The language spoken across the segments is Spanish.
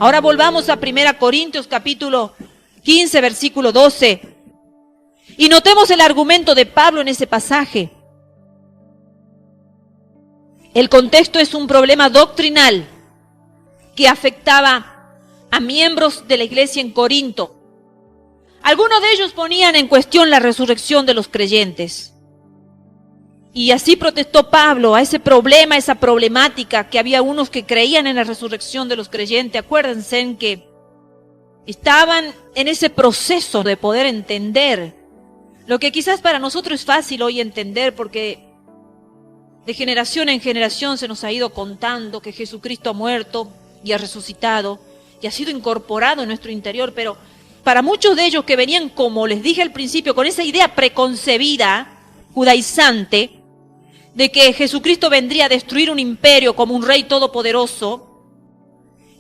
Ahora volvamos a 1 Corintios capítulo 15, versículo 12. Y notemos el argumento de Pablo en ese pasaje. El contexto es un problema doctrinal que afectaba a miembros de la iglesia en Corinto. Algunos de ellos ponían en cuestión la resurrección de los creyentes. Y así protestó Pablo a ese problema, esa problemática, que había unos que creían en la resurrección de los creyentes. Acuérdense en que estaban en ese proceso de poder entender lo que quizás para nosotros es fácil hoy entender, porque de generación en generación se nos ha ido contando que Jesucristo ha muerto y ha resucitado y ha sido incorporado en nuestro interior, pero para muchos de ellos que venían, como les dije al principio, con esa idea preconcebida, judaizante, de que Jesucristo vendría a destruir un imperio como un rey todopoderoso,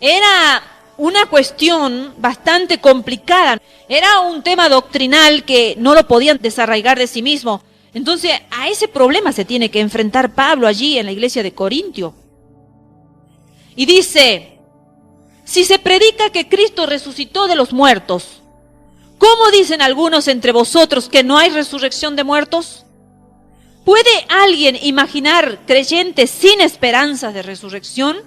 era una cuestión bastante complicada. Era un tema doctrinal que no lo podían desarraigar de sí mismo. Entonces, a ese problema se tiene que enfrentar Pablo allí en la iglesia de Corintio. Y dice, si se predica que Cristo resucitó de los muertos, ¿cómo dicen algunos entre vosotros que no hay resurrección de muertos? ¿Puede alguien imaginar creyentes sin esperanzas de resurrección?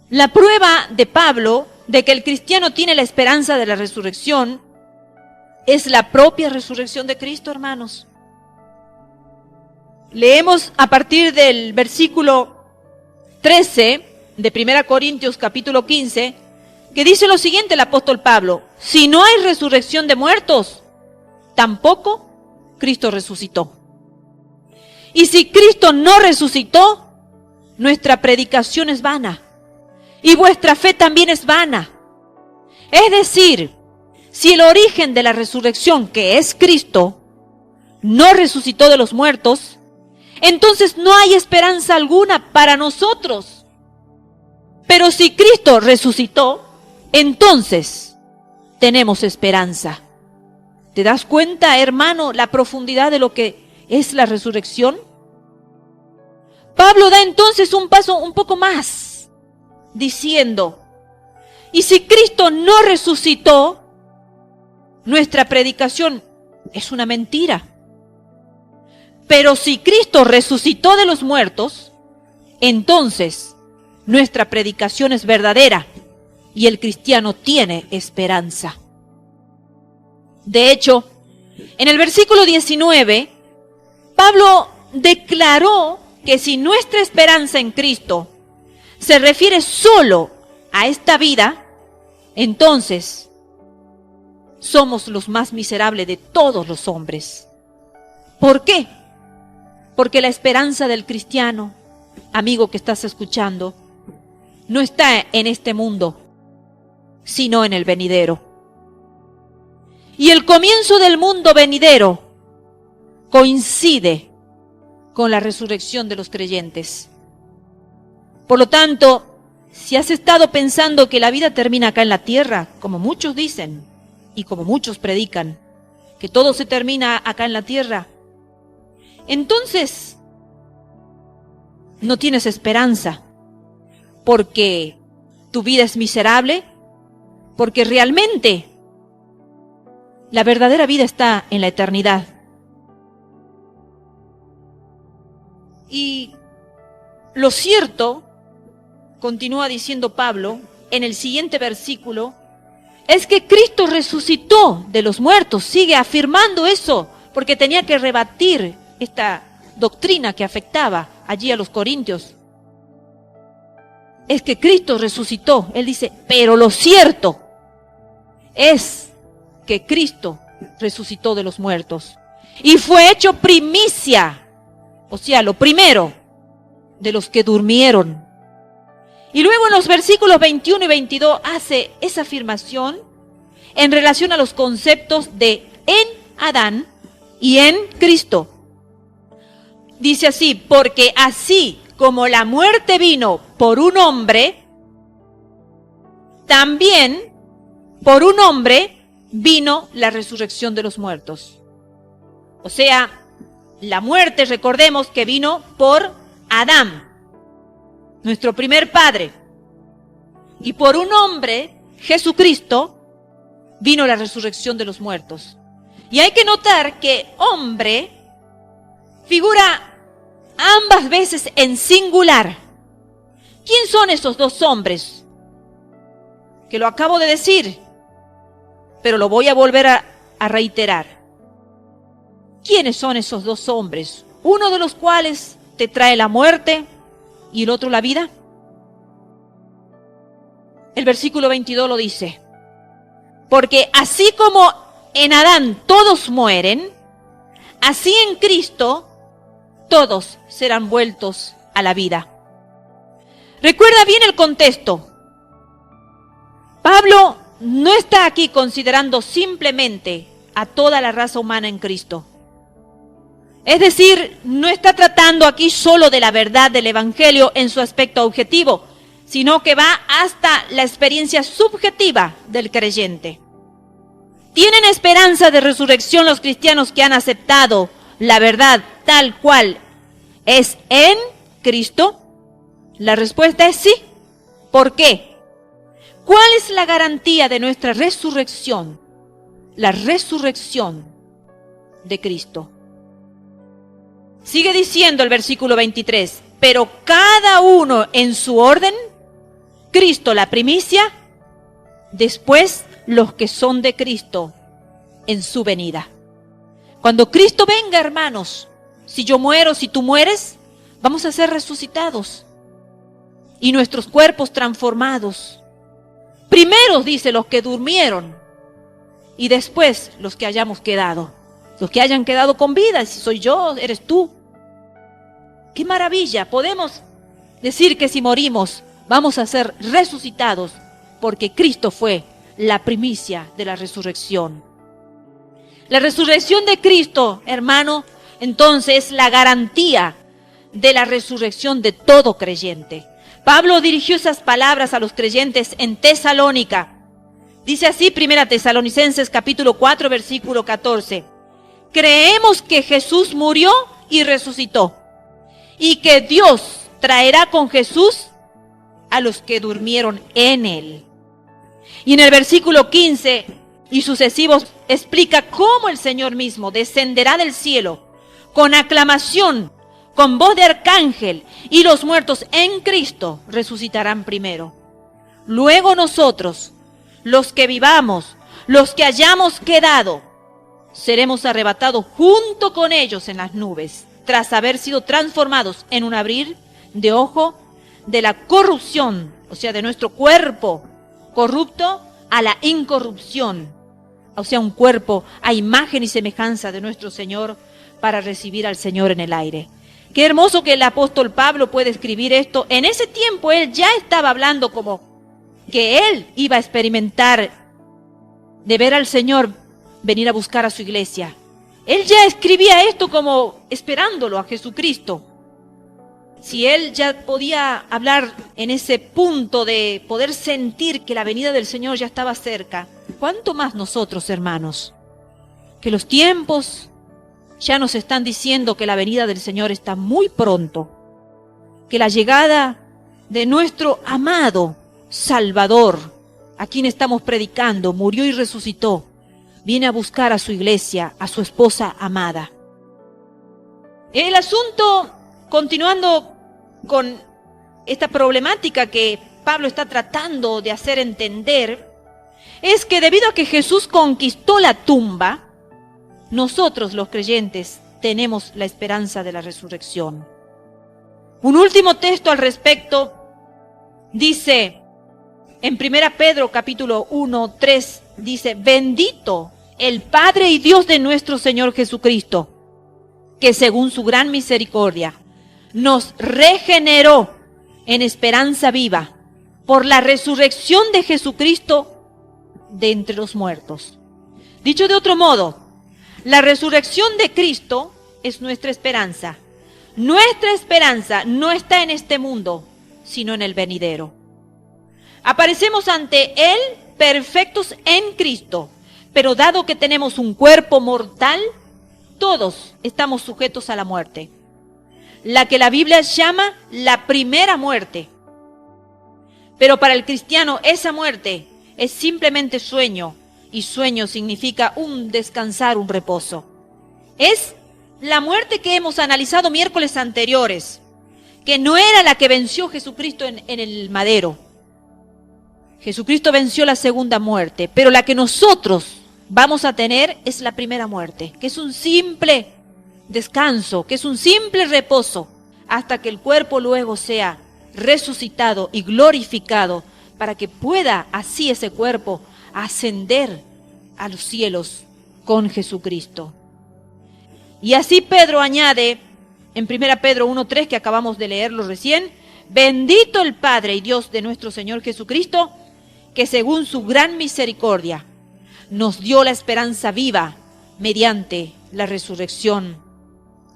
La prueba de Pablo de que el cristiano tiene la esperanza de la resurrección es la propia resurrección de Cristo, hermanos. Leemos a partir del versículo 13 de 1 Corintios capítulo 15, que dice lo siguiente el apóstol Pablo: si no hay resurrección de muertos, tampoco Cristo resucitó. Y si Cristo no resucitó, nuestra predicación es vana, y vuestra fe también es vana. Es decir, si el origen de la resurrección, que es Cristo, no resucitó de los muertos, entonces no hay esperanza alguna para nosotros. Pero si Cristo resucitó, entonces tenemos esperanza. ¿Te das cuenta, hermano, la profundidad de lo que es la resurrección? Pablo da entonces un paso un poco más, diciendo, y si Cristo no resucitó, nuestra predicación es una mentira. Pero si Cristo resucitó de los muertos, entonces nuestra predicación es verdadera y el cristiano tiene esperanza. De hecho, en el versículo 19, Pablo declaró que si nuestra esperanza en Cristo se refiere solo a esta vida, entonces somos los más miserables de todos los hombres. ¿Por qué? Porque la esperanza del cristiano, amigo que estás escuchando, no está en este mundo, sino en el venidero. Y el comienzo del mundo venidero coincide con la resurrección de los creyentes. Por lo tanto, si has estado pensando que la vida termina acá en la tierra, como muchos dicen y como muchos predican, que todo se termina acá en la tierra, entonces no tienes esperanza, porque tu vida es miserable, porque realmente la verdadera vida está en la eternidad. Y lo cierto, continúa diciendo Pablo en el siguiente versículo, es que Cristo resucitó de los muertos. Sigue afirmando eso, porque tenía que rebatir esta doctrina que afectaba allí a los corintios. Es que Cristo resucitó. Él dice, pero lo cierto es que Cristo resucitó de los muertos y fue hecho primicia, o sea, lo primero de los que durmieron. Y luego en los versículos 21 y 22 hace esa afirmación en relación a los conceptos de en Adán y en Cristo. Dice así, porque así como la muerte vino por un hombre, también por un hombre vino la resurrección de los muertos. O sea, la muerte, recordemos que vino por Adán, nuestro primer padre. Y por un hombre, Jesucristo, vino la resurrección de los muertos. Y hay que notar que hombre figura ambas veces en singular. ¿Quién son esos dos hombres? Que lo acabo de decir, pero lo voy a volver a reiterar. ¿Quiénes son esos dos hombres? Uno de los cuales te trae la muerte y el otro la vida. El versículo 22 lo dice. Porque así como en Adán todos mueren, así en Cristo todos serán vueltos a la vida. Recuerda bien el contexto. Pablo no está aquí considerando simplemente a toda la raza humana en Cristo. Es decir, no está tratando aquí solo de la verdad del Evangelio en su aspecto objetivo, sino que va hasta la experiencia subjetiva del creyente. ¿Tienen esperanza de resurrección los cristianos que han aceptado la verdad tal cual es en Cristo? La respuesta es sí. ¿Por qué? ¿Cuál es la garantía de nuestra resurrección? La resurrección de Cristo. Sigue diciendo el versículo 23, pero cada uno en su orden, Cristo la primicia, después los que son de Cristo en su venida. Cuando Cristo venga, hermanos, si yo muero, si tú mueres, vamos a ser resucitados y nuestros cuerpos transformados. Primero, dice, los que durmieron y después los que hayamos quedado. Los que hayan quedado con vida, si soy yo, eres tú. ¡Qué maravilla! Podemos decir que si morimos, vamos a ser resucitados, porque Cristo fue la primicia de la resurrección. La resurrección de Cristo, hermano, entonces es la garantía de la resurrección de todo creyente. Pablo dirigió esas palabras a los creyentes en Tesalónica. Dice así, 1 Tesalonicenses capítulo 4, versículo 14. Creemos que Jesús murió y resucitó, y que Dios traerá con Jesús a los que durmieron en él. Y en el versículo 15 y sucesivos explica cómo el Señor mismo descenderá del cielo con aclamación, con voz de arcángel, y los muertos en Cristo resucitarán primero. Luego nosotros, los que vivamos, los que hayamos quedado, seremos arrebatados junto con ellos en las nubes, tras haber sido transformados en un abrir de ojo de la corrupción, o sea, de nuestro cuerpo corrupto a la incorrupción, o sea, un cuerpo a imagen y semejanza de nuestro Señor, para recibir al Señor en el aire. Qué hermoso que el apóstol Pablo puede escribir esto. En ese tiempo él ya estaba hablando como que él iba a experimentar de ver al Señor venir a buscar a su iglesia. Él ya escribía esto como esperándolo a Jesucristo. Si él ya podía hablar en ese punto de poder sentir que la venida del Señor ya estaba cerca, ¿cuánto más nosotros, hermanos? Que los tiempos ya nos están diciendo que la venida del Señor está muy pronto, que la llegada de nuestro amado Salvador, a quien estamos predicando, murió y resucitó, viene a buscar a su iglesia, a su esposa amada. El asunto, continuando con esta problemática que Pablo está tratando de hacer entender, es que debido a que Jesús conquistó la tumba, nosotros los creyentes tenemos la esperanza de la resurrección. Un último texto al respecto dice en 1 Pedro capítulo 1, 3, dice: bendito el Padre y Dios de nuestro Señor Jesucristo, que según su gran misericordia nos regeneró en esperanza viva por la resurrección de Jesucristo de entre los muertos. Dicho de otro modo, la resurrección de Cristo es nuestra esperanza. Nuestra esperanza no está en este mundo, sino en el venidero. Aparecemos ante Él perfectos en Cristo, pero dado que tenemos un cuerpo mortal, todos estamos sujetos a la muerte, la que la Biblia llama la primera muerte. Pero para el cristiano esa muerte es simplemente sueño, y sueño significa un descansar, un reposo. Es la muerte que hemos analizado miércoles anteriores, que no era la que venció Jesucristo en el madero. Jesucristo venció la segunda muerte, pero la que nosotros vamos a tener es la primera muerte, que es un simple descanso, que es un simple reposo, hasta que el cuerpo luego sea resucitado y glorificado, para que pueda así ese cuerpo ascender a los cielos con Jesucristo. Y así Pedro añade en 1 Pedro 1:3, que acabamos de leerlo recién: bendito el Padre y Dios de nuestro Señor Jesucristo, que según su gran misericordia nos dio la esperanza viva mediante la resurrección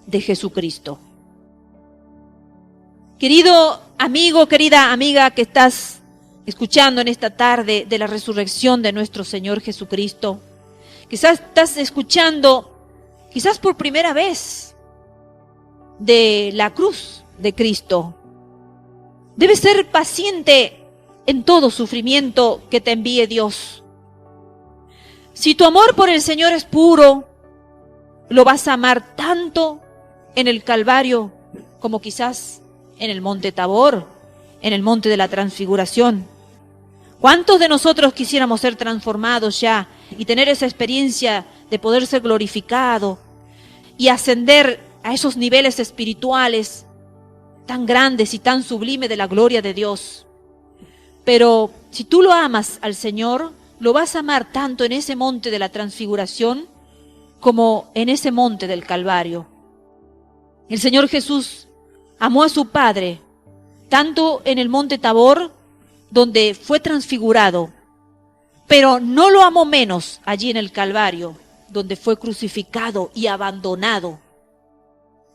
de Jesucristo. Querido amigo, querida amiga que estás escuchando en esta tarde de la resurrección de nuestro Señor Jesucristo, quizás estás escuchando, quizás por primera vez, de la cruz de Cristo. Debes ser paciente en todo sufrimiento que te envíe Dios. Si tu amor por el Señor es puro, lo vas a amar tanto en el Calvario como quizás en el monte Tabor, en el monte de la Transfiguración. ¿Cuántos de nosotros quisiéramos ser transformados ya y tener esa experiencia de poder ser glorificado y ascender a esos niveles espirituales tan grandes y tan sublimes de la gloria de Dios? Pero si tú lo amas al Señor, lo vas a amar tanto en ese monte de la Transfiguración como en ese monte del Calvario. El Señor Jesús amó a su Padre tanto en el monte Tabor, donde fue transfigurado, pero no lo amó menos allí en el Calvario, donde fue crucificado y abandonado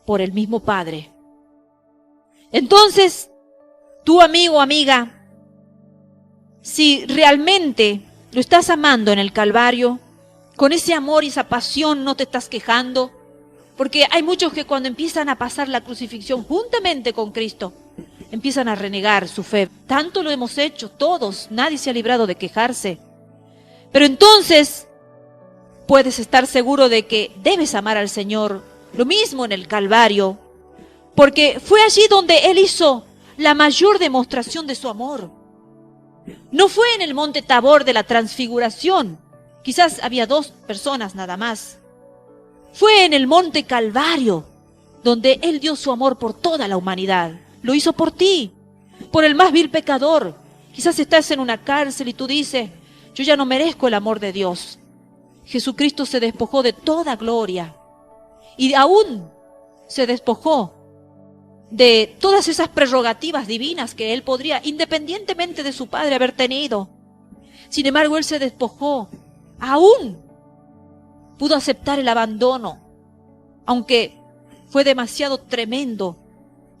por el mismo Padre. Entonces, tú, amigo, amiga, si realmente lo estás amando en el Calvario, con ese amor y esa pasión no te estás quejando, porque hay muchos que cuando empiezan a pasar la crucifixión juntamente con Cristo, empiezan a renegar su fe. Tanto lo hemos hecho todos, nadie se ha librado de quejarse. Pero entonces puedes estar seguro de que debes amar al Señor, lo mismo en el Calvario, porque fue allí donde Él hizo la mayor demostración de su amor. No fue en el monte Tabor de la Transfiguración, quizás había 2 personas nada más. Fue en el monte Calvario, donde Él dio su amor por toda la humanidad. Lo hizo por ti, por el más vil pecador. Quizás estás en una cárcel y tú dices: yo ya no merezco el amor de Dios. Jesucristo se despojó de toda gloria y aún se despojó de todas esas prerrogativas divinas que Él podría, independientemente de su Padre, haber tenido. Sin embargo, Él se despojó. Aún pudo aceptar el abandono, aunque fue demasiado tremendo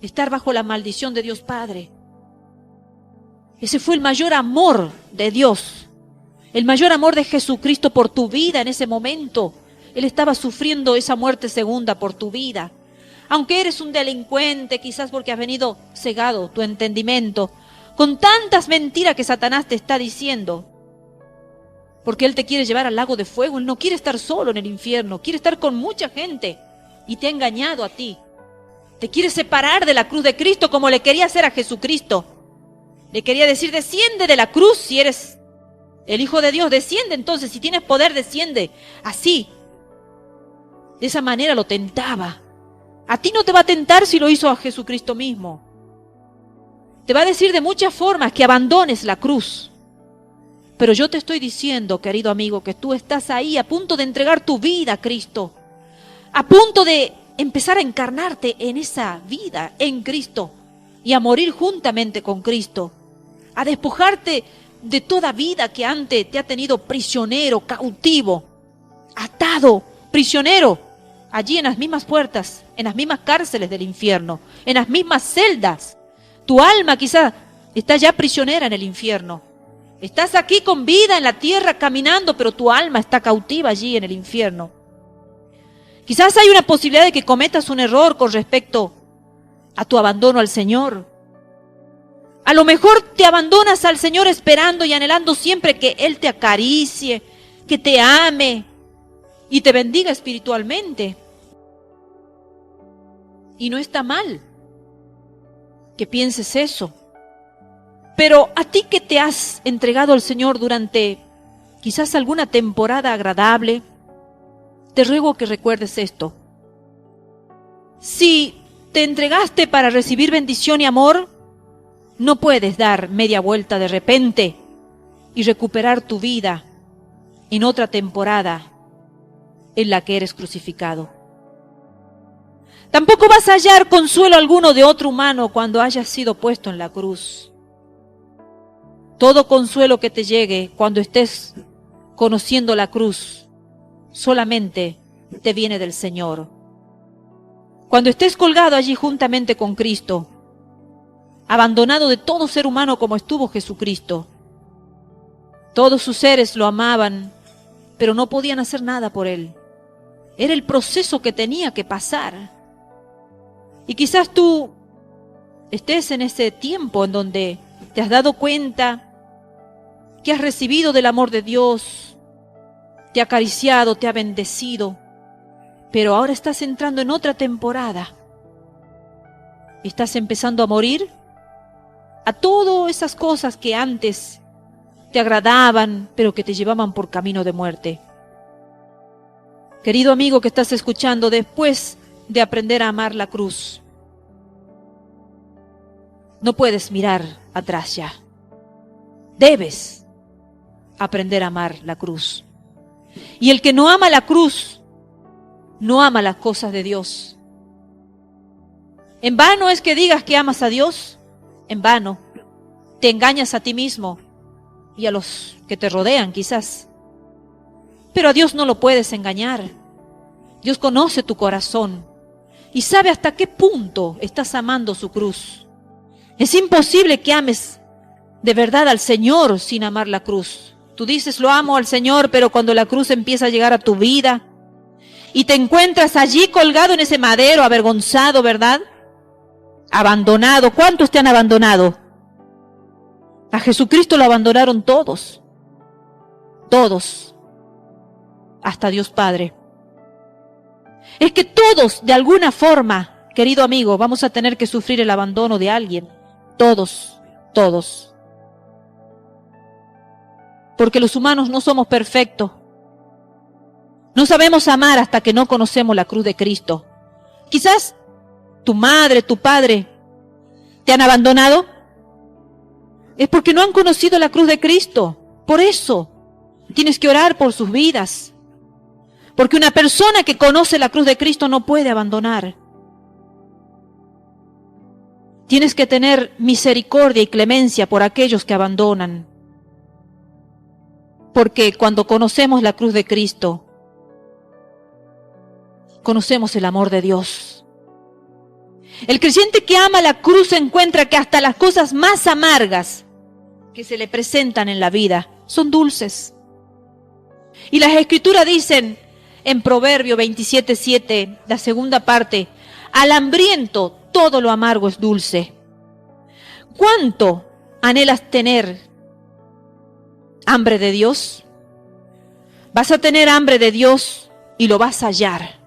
estar bajo la maldición de Dios Padre. Ese fue el mayor amor de Dios, el mayor amor de Jesucristo por tu vida en ese momento. Él estaba sufriendo esa muerte segunda por tu vida. Aunque eres un delincuente, quizás porque has venido cegado tu entendimiento, con tantas mentiras que Satanás te está diciendo, porque Él te quiere llevar al lago de fuego. Él no quiere estar solo en el infierno, quiere estar con mucha gente, y te ha engañado a ti. Te quiere separar de la cruz de Cristo como le quería hacer a Jesucristo. Le quería decir: desciende de la cruz si eres el Hijo de Dios, desciende entonces, si tienes poder, desciende. Así, de esa manera lo tentaba. A ti no te va a tentar si lo hizo a Jesucristo mismo. Te va a decir de muchas formas que abandones la cruz. Pero yo te estoy diciendo, querido amigo, que tú estás ahí a punto de entregar tu vida a Cristo, a punto de empezar a encarnarte en esa vida en Cristo y a morir juntamente con Cristo, a despojarte de toda vida que antes te ha tenido prisionero, cautivo, atado, prisionero, allí en las mismas puertas, en las mismas cárceles del infierno, en las mismas celdas. Tu alma quizá está ya prisionera en el infierno. Estás aquí con vida en la tierra caminando, pero tu alma está cautiva allí en el infierno. Quizás hay una posibilidad de que cometas un error con respecto a tu abandono al Señor. A lo mejor te abandonas al Señor esperando y anhelando siempre que Él te acaricie, que te ame y te bendiga espiritualmente. Y no está mal que pienses eso. Pero a ti que te has entregado al Señor durante quizás alguna temporada agradable, te ruego que recuerdes esto. Si te entregaste para recibir bendición y amor, no puedes dar media vuelta de repente y recuperar tu vida en otra temporada en la que eres crucificado. Tampoco vas a hallar consuelo alguno de otro humano cuando hayas sido puesto en la cruz. Todo consuelo que te llegue cuando estés conociendo la cruz solamente te viene del Señor. Cuando estés colgado allí juntamente con Cristo, abandonado de todo ser humano como estuvo Jesucristo, todos sus seres lo amaban, pero no podían hacer nada por Él. Era el proceso que tenía que pasar. Y quizás tú estés en ese tiempo en donde te has dado cuenta que has recibido del amor de Dios, te ha acariciado, te ha bendecido, pero ahora estás entrando en otra temporada. Estás empezando a morir a todas esas cosas que antes te agradaban, pero que te llevaban por camino de muerte. Querido amigo que estás escuchando, después de aprender a amar la cruz, no puedes mirar atrás ya. Debes aprender a amar la cruz. Y el que no ama la cruz, no ama las cosas de Dios. En vano es que digas que amas a Dios, en vano. Te engañas a ti mismo y a los que te rodean quizás. Pero a Dios no lo puedes engañar. Dios conoce tu corazón y sabe hasta qué punto estás amando su cruz. Es imposible que ames de verdad al Señor sin amar la cruz. Tú dices, lo amo al Señor, pero cuando la cruz empieza a llegar a tu vida y te encuentras allí colgado en ese madero, avergonzado, ¿verdad? Abandonado. ¿Cuántos te han abandonado? A Jesucristo lo abandonaron todos. Todos. Hasta Dios Padre. Es que todos, de alguna forma, querido amigo, vamos a tener que sufrir el abandono de alguien. Todos, todos. Porque los humanos no somos perfectos. No sabemos amar hasta que no conocemos la cruz de Cristo. Quizás tu madre, tu padre, ¿te han abandonado? Es porque no han conocido la cruz de Cristo. Por eso tienes que orar por sus vidas. Porque una persona que conoce la cruz de Cristo no puede abandonar. Tienes que tener misericordia y clemencia por aquellos que abandonan. Porque cuando conocemos la cruz de Cristo, conocemos el amor de Dios. El creyente que ama la cruz encuentra que hasta las cosas más amargas que se le presentan en la vida son dulces. Y las Escrituras dicen en Proverbio 27:7, la segunda parte, al hambriento todo lo amargo es dulce. ¿Cuánto anhelas tener hambre de Dios? Vas a tener hambre de Dios y lo vas a hallar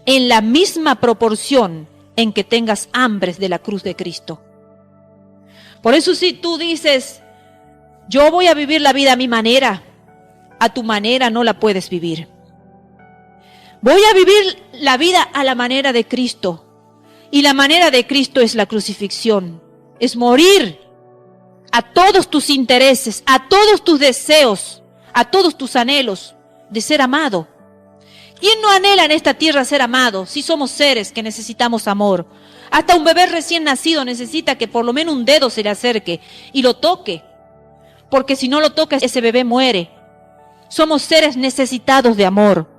en la misma proporción en que tengas hambre de la cruz de Cristo. Por eso si tú dices, yo voy a vivir la vida a mi manera, a tu manera no la puedes vivir. Voy a vivir la vida a la manera de Cristo. Y la manera de Cristo es la crucifixión. Es morir a todos tus intereses, a todos tus deseos, a todos tus anhelos de ser amado. ¿Quién no anhela en esta tierra ser amado? Si somos seres que necesitamos amor. Hasta un bebé recién nacido necesita que por lo menos un dedo se le acerque y lo toque. Porque si no lo toca, ese bebé muere. Somos seres necesitados de amor.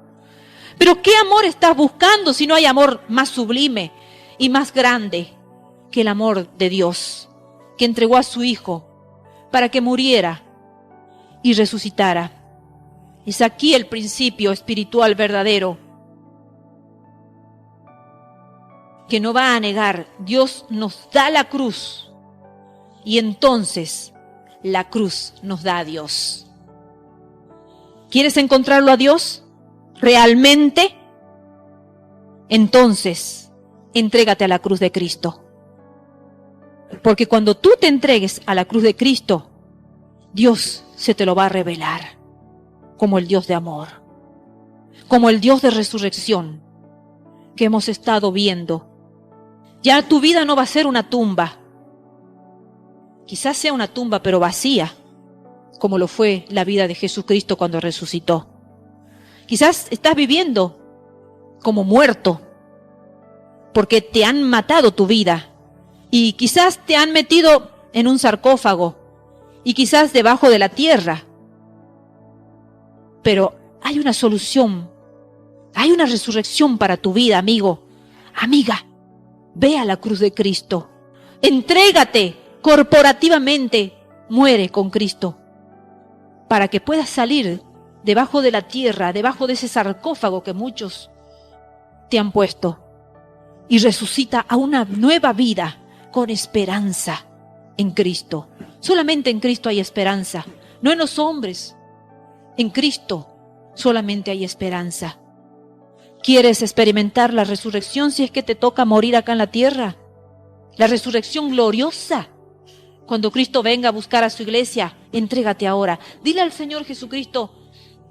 Pero ¿qué amor estás buscando si no hay amor más sublime y más grande que el amor de Dios, que entregó a su Hijo para que muriera y resucitara? Es aquí el principio espiritual verdadero que no va a negar. Dios nos da la cruz Y entonces la cruz nos da a Dios. ¿Quieres encontrarlo a Dios realmente? Entonces, entrégate a la cruz de Cristo. Porque cuando tú te entregues a la cruz de Cristo, Dios se te lo va a revelar como el Dios de amor, como el Dios de resurrección que hemos estado viendo. Ya tu vida no va a ser una tumba. Quizás sea una tumba, pero vacía, como lo fue la vida de Jesucristo cuando resucitó. Quizás estás viviendo como muerto, porque te han matado tu vida. Y quizás te han metido en un sarcófago, y quizás debajo de la tierra. Pero hay una solución, hay una resurrección para tu vida, amigo, amiga. Ve a la cruz de Cristo, entrégate corporativamente, muere con Cristo, para que puedas salir debajo de la tierra, debajo de ese sarcófago que muchos te han puesto, y resucita a una nueva vida con esperanza en Cristo. Solamente en Cristo hay esperanza, no en los hombres. En Cristo solamente hay esperanza. ¿Quieres experimentar la resurrección si es que te toca morir acá en la tierra? La resurrección gloriosa. Cuando Cristo venga a buscar a su iglesia, entrégate ahora. Dile al Señor Jesucristo,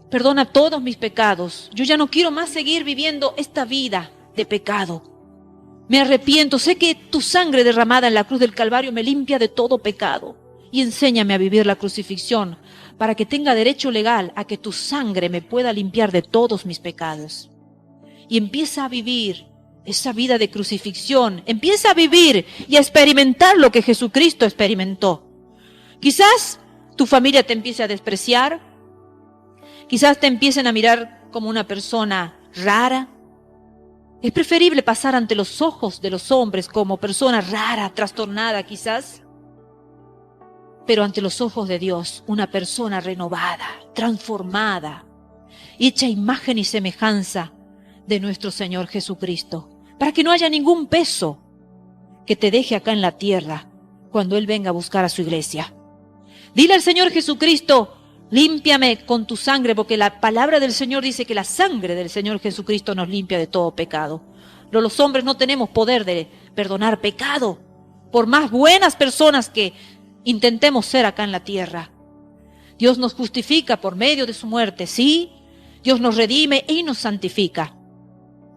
perdona todos mis pecados. Yo ya no quiero más seguir viviendo esta vida de pecado. Me arrepiento, sé que tu sangre derramada en la cruz del Calvario me limpia de todo pecado. Y enséñame a vivir la crucifixión para que tenga derecho legal a que tu sangre me pueda limpiar de todos mis pecados. Y empieza a vivir esa vida de crucifixión. Empieza a vivir y a experimentar lo que Jesucristo experimentó. Quizás tu familia te empiece a despreciar. Quizás te empiecen a mirar como una persona rara. Es preferible pasar ante los ojos de los hombres como persona rara, trastornada quizás, pero ante los ojos de Dios, una persona renovada, transformada, hecha imagen y semejanza de nuestro Señor Jesucristo, para que no haya ningún peso que te deje acá en la tierra cuando Él venga a buscar a su iglesia. Dile al Señor Jesucristo, límpiame con tu sangre, porque la palabra del Señor dice que la sangre del Señor Jesucristo nos limpia de todo pecado. Pero los hombres no tenemos poder de perdonar pecado, por más buenas personas que intentemos ser acá en la tierra. Dios nos justifica por medio de su muerte, sí. Dios nos redime y nos santifica.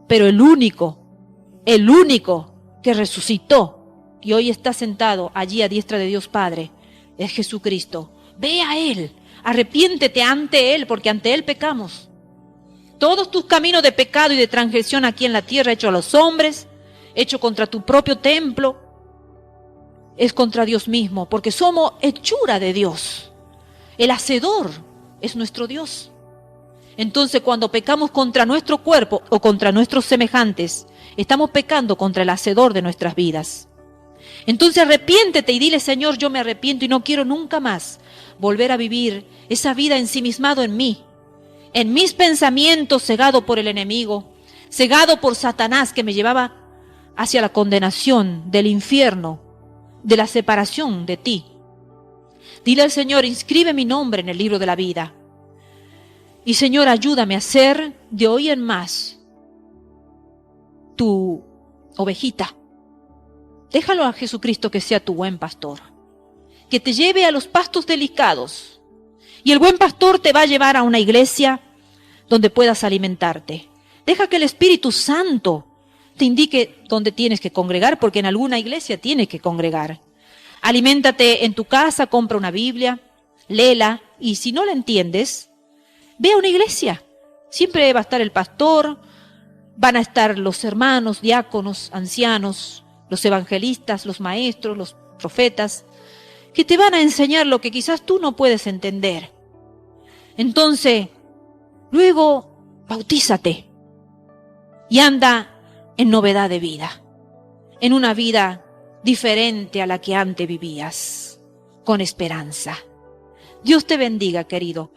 Pero el único que resucitó y hoy está sentado allí a diestra de Dios Padre es Jesucristo. Ve a Él, arrepiéntete ante Él, porque ante Él pecamos. Todos tus caminos de pecado y de transgresión aquí en la tierra, hecho a los hombres, hecho contra tu propio templo, es contra Dios mismo, porque somos hechura de Dios. El hacedor es nuestro Dios. Entonces, cuando pecamos contra nuestro cuerpo o contra nuestros semejantes, estamos pecando contra el hacedor de nuestras vidas. Entonces, arrepiéntete y dile, Señor, yo me arrepiento y no quiero nunca más volver a vivir esa vida ensimismado en mí, en mis pensamientos, cegado por el enemigo, cegado por Satanás que me llevaba hacia la condenación del infierno, de la separación de ti. Dile al Señor, inscribe mi nombre en el libro de la vida. Y Señor, ayúdame a ser de hoy en más tu ovejita. Déjalo a Jesucristo que sea tu buen pastor, que te lleve a los pastos delicados. Y el buen pastor te va a llevar a una iglesia donde puedas alimentarte. Deja que el Espíritu Santo te indique dónde tienes que congregar, porque en alguna iglesia tienes que congregar. Aliméntate en tu casa, compra una Biblia, léela, y si no la entiendes, ve a una iglesia. Siempre va a estar el pastor, van a estar los hermanos, diáconos, ancianos, los evangelistas, los maestros, los profetas, que te van a enseñar lo que quizás tú no puedes entender. Entonces, luego, bautízate y anda en novedad de vida, en una vida diferente a la que antes vivías, con esperanza. Dios te bendiga, querido.